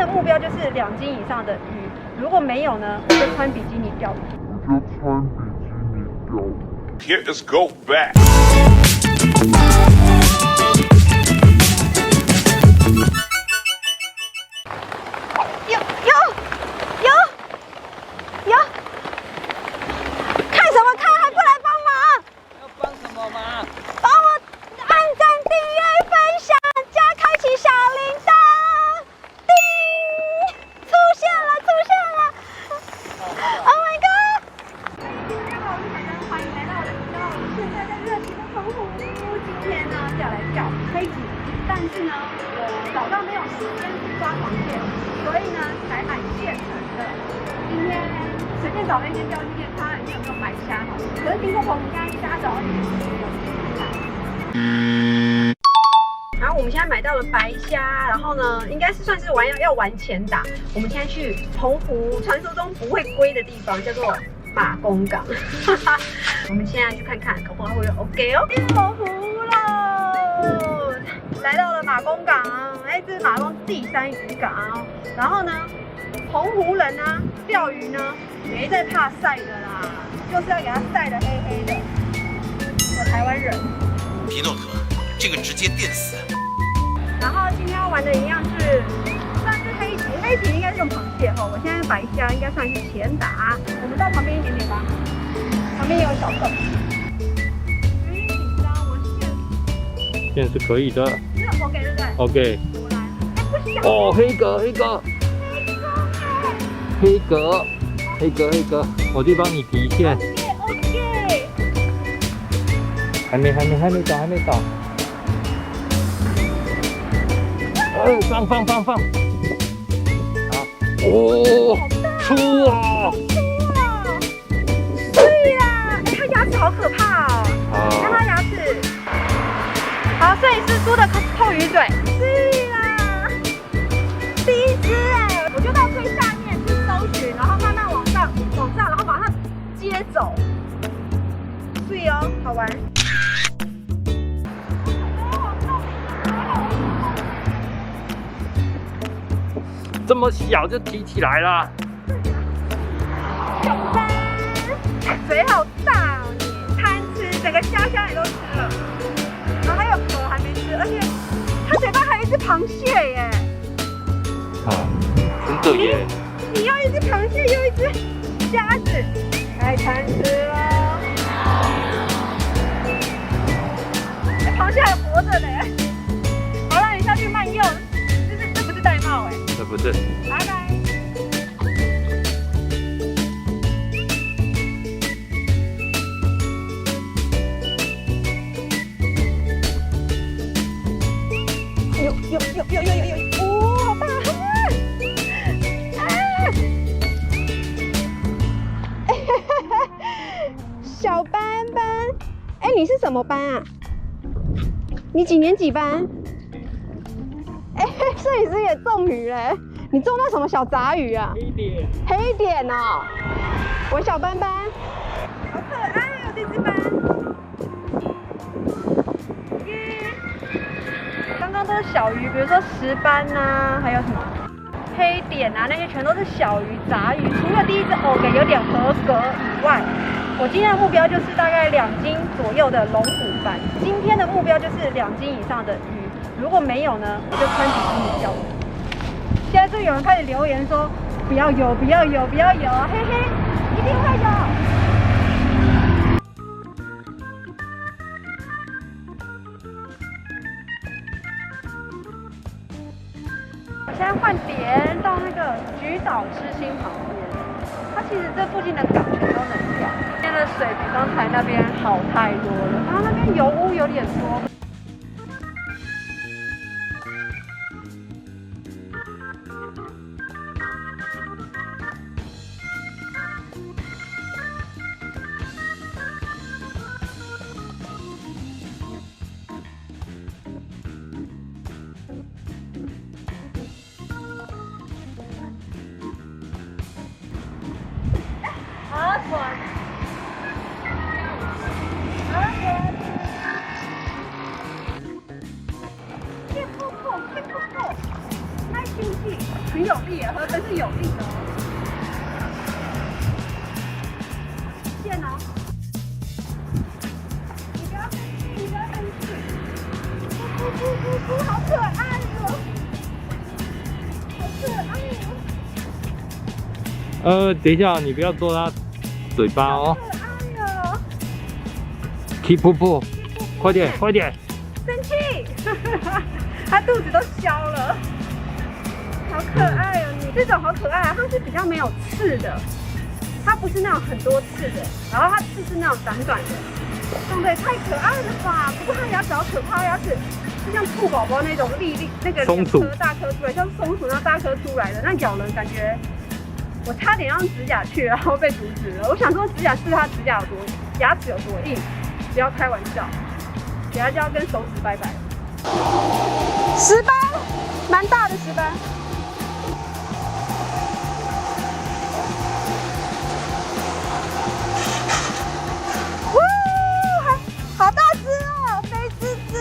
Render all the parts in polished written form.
的目标就是2斤以上的鱼，如果没有呢，我就穿比基尼钓鱼。Hit us go back. 有，看什么看？还不来帮忙？要帮什么忙？帮我按赞、订阅、分享，加开启小铃铛。叮，出现了 ！Oh my god！ 欢迎来到我的频道，我们现在在热情的澎湖。今天呢是要来钓黑鲫，但是呢我早上没有时间去抓螃蟹，所以呢才买现成的。今天随便找了一间钓具店，看里面有没有白虾哈。可是听说澎湖现在虾早上然后我们现在买到了白虾，然后呢，应该是算是要玩钱打。我们现在去澎湖传说中不会归的地方，叫做马公港。我们现在去看看，可不可能会 OK 哦。进澎湖喽，来到了马公港，哎，这是马公第3渔港。然后呢，澎湖人呢钓鱼呢没在怕晒的啦，就是要给它晒得黑黑的。我台湾人。皮诺可，这个直接电死。然后今天要玩的一样是，算是黑鲫，黑鲫应该是用螃蟹哈。我现在白虾应该算是前打。我们到旁边一点点吧，旁边也有小洞。有点紧张，我现在是可以的。这个 OK 对不对 OK。我来，哎不行。哦，黑格，我去帮你提线。OK。还没到。放。好。哦，粗啊！对啦，哎，它牙齿好可怕哦。你看它牙齿。好，摄影师猪的透鱼嘴。对啦，第一只哎，我就到最下面去搜寻，然后慢慢往上，然后马上接走。对哦，好玩。这么小就提起来了。嘴好大哦你，贪吃，整个虾你都吃了，然后还有壳还没吃，而且它嘴巴还有一只螃蟹耶。啊，真的耶！你又一只螃蟹，又一只虾子，太贪吃了。螃蟹还活着呢。好了，你下去慢用，这不是玳瑁哎。这不是。拜拜。有，哦，好大小斑斑，哎，你是什么班啊？你几年级班？哎，摄影师也中鱼嘞！你中到什么小杂鱼啊？黑点哦，我小斑斑，好可爱哦，这只斑。刚刚都是小鱼，比如说石斑呐，还有什么黑点啊，那些全都是小鱼杂鱼。除了第一只OK有点合格以外，我今天的目标就是大概2斤左右的龙虎斑。今天的目标就是2斤以上的鱼，如果没有呢，我就穿比基尼钓鱼。现在就有人开始留言说不要游，嘿嘿，一定会有。我现在换点到那个菊岛之星旁边，它其实这附近的港全都能钓。今天的水比刚才那边好太多了，然后那边油污有点多。太进去。很有力耶，河粉是有力的哦。线哦，你不要生气，你不要生气。不，好可爱哦，好可爱哦。等一下，你不要做它嘴巴哦。可爱哦。Keep 不，快点，快点。生气，它肚子都消了。好可爱哦，你这种好可爱啊！它是比较没有刺的，它不是那种很多刺的，然后它刺是那种短短的，对不对？太可爱了吧！不过它牙齿好可怕，牙齿就像兔宝宝那种那个松鼠2颗大颗出来，像松鼠那大颗出来的，那咬人感觉，我差点用指甲去，然后被阻止了。我想说指甲是它指甲有多牙齿有多硬，不要开玩笑，等下就要跟手指拜拜了。石斑，蛮大的石斑。好大只哦，肥滋滋，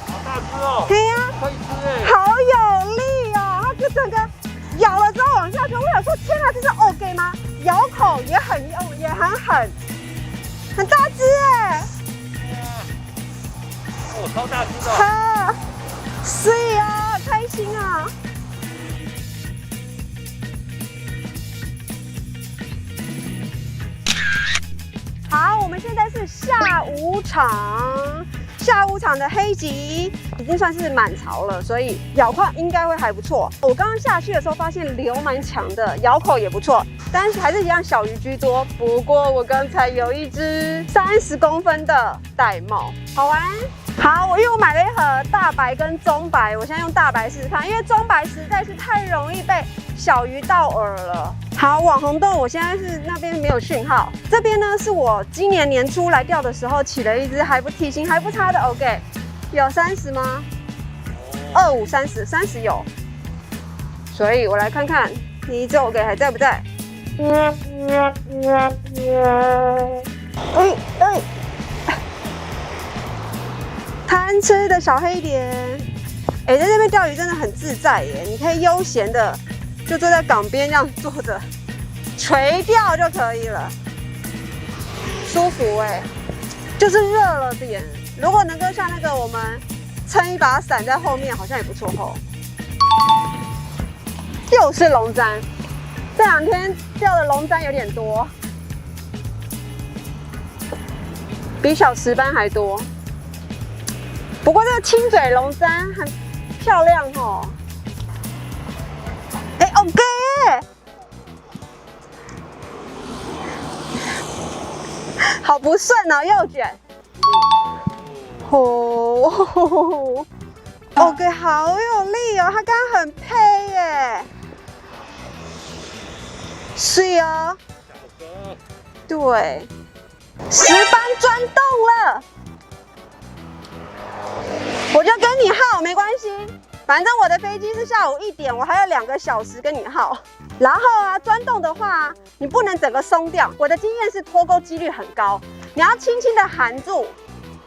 好大只哦，对呀，可以吃哎，好有力哦，它就整个咬了之后往下吞。我想说，天哪，这是 OK 吗？咬口也很用，也很狠，很大只哎，哦，超大只的，哈，是啊，开心啊。好，我们现在是下午场，下午场的黑吉已经算是满槽了，所以咬况应该会还不错。我刚刚下去的时候发现流蛮强的，咬口也不错，但是还是一样小鱼居多。不过我刚才有一只30公分的玳瑁，好玩。好，因为我买了一盒大白跟中白，我现在用大白试试看，因为中白实在是太容易被小鱼到饵了。好，网红洞我现在是那边没有讯号，这边呢是我今年年初来钓的时候起了一只体型还不差的 OK， 有30吗？25、30有，所以我来看看第一只 OK 还在不在？贪吃的小黑点，在这边钓鱼真的很自在耶，你可以悠闲的就坐在港边这样坐着，垂钓就可以了，舒服哎，就是热了点。如果能够像那个我们撑一把伞在后面，好像也不错吼。又是龙簪，这2天钓的龙簪有点多，比小石斑还多。不过这个亲嘴龙簪很漂亮哦。OK， 好不顺哦，右卷。哦 ，OK， 好有力哦，它刚刚很配耶。是哦。对，石斑钻洞了。我就跟你耗没关系，反正我的飞机是下午1点，我还有2个小时跟你耗。然后啊，钻洞的话，你不能整个松掉。我的经验是脱钩几率很高，你要轻轻的含住，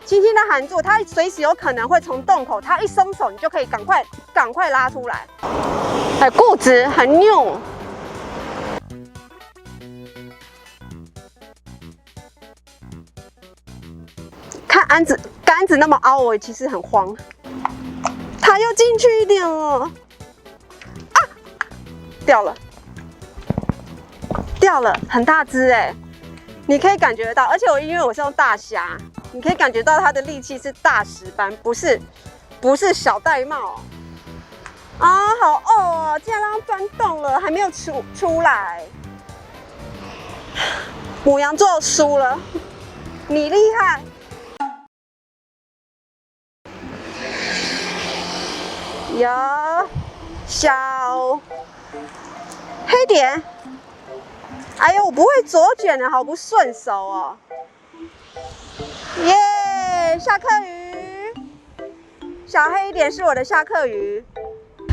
轻轻的含住，它随时有可能会从洞口，它一松手，你就可以赶快拉出来。固执，很拗。看杆子那么凹，我其实很慌。它又进去一点了，啊，掉了，很大只哎，你可以感觉得到，而且因为我是用大虾，你可以感觉到它的力气是大石斑，不是小玳瑁。啊，好哦，竟然让它钻洞了，还没有出来。牡羊座输了，你厉害。有小黑点，哎呦，我不会左卷的，好不顺手哦。耶，下课鱼，小黑点是我的下课鱼。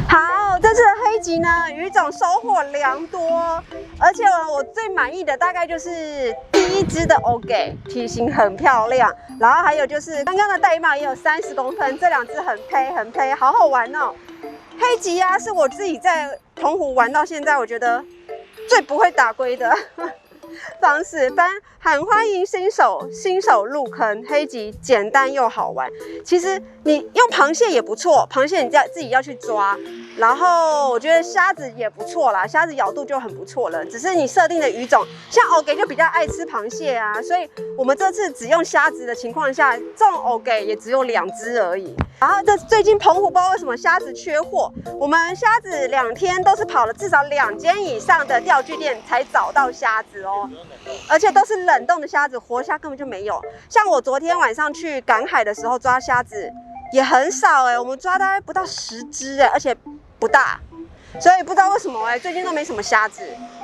好，这次的黑吉呢，鱼种收获良多，而且我最满意的大概就是第一只的 OK， 体型很漂亮，然后还有就是刚刚的玳瑁也有30公分，这2只很配，好好玩哦。黑吉啊，是我自己在澎湖玩到现在，我觉得最不会打龟的方式，很欢迎新手入坑，黑吉简单又好玩。其实你用螃蟹也不错，螃蟹你自己要去抓。然后我觉得虾子也不错啦，虾子咬度就很不错了。只是你设定的鱼种，像欧给就比较爱吃螃蟹啊，所以我们这次只用虾子的情况下，这种欧给也只有2只而已。然后最近澎湖不知道为什么虾子缺货，我们虾子2天都是跑了至少2间以上的钓具店才找到虾子哦，而且都是冷冻的虾子，活虾根本就没有。像我昨天晚上去赶海的时候抓虾子也很少我们抓大概不到10只而且不大，所以不知道为什么最近都没什么虾子。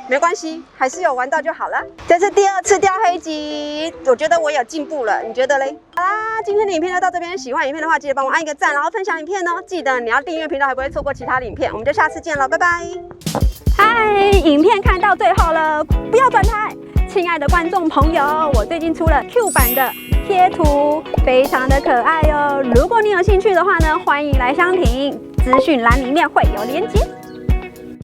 没关系，还是有玩到就好了。这是第2次钓黑吉，我觉得我有进步了，你觉得嘞？好啦，今天的影片就到这边。喜欢影片的话，记得帮我按一个赞，然后分享影片哦。记得你要订阅频道，才不会错过其他的影片。我们就下次见了，拜拜。嗨，影片看到最后了，不要转台。亲爱的观众朋友，我最近出了 Q 版的贴图，非常的可爱哦。如果你有兴趣的话呢，欢迎来相挺，资讯栏里面会有连结。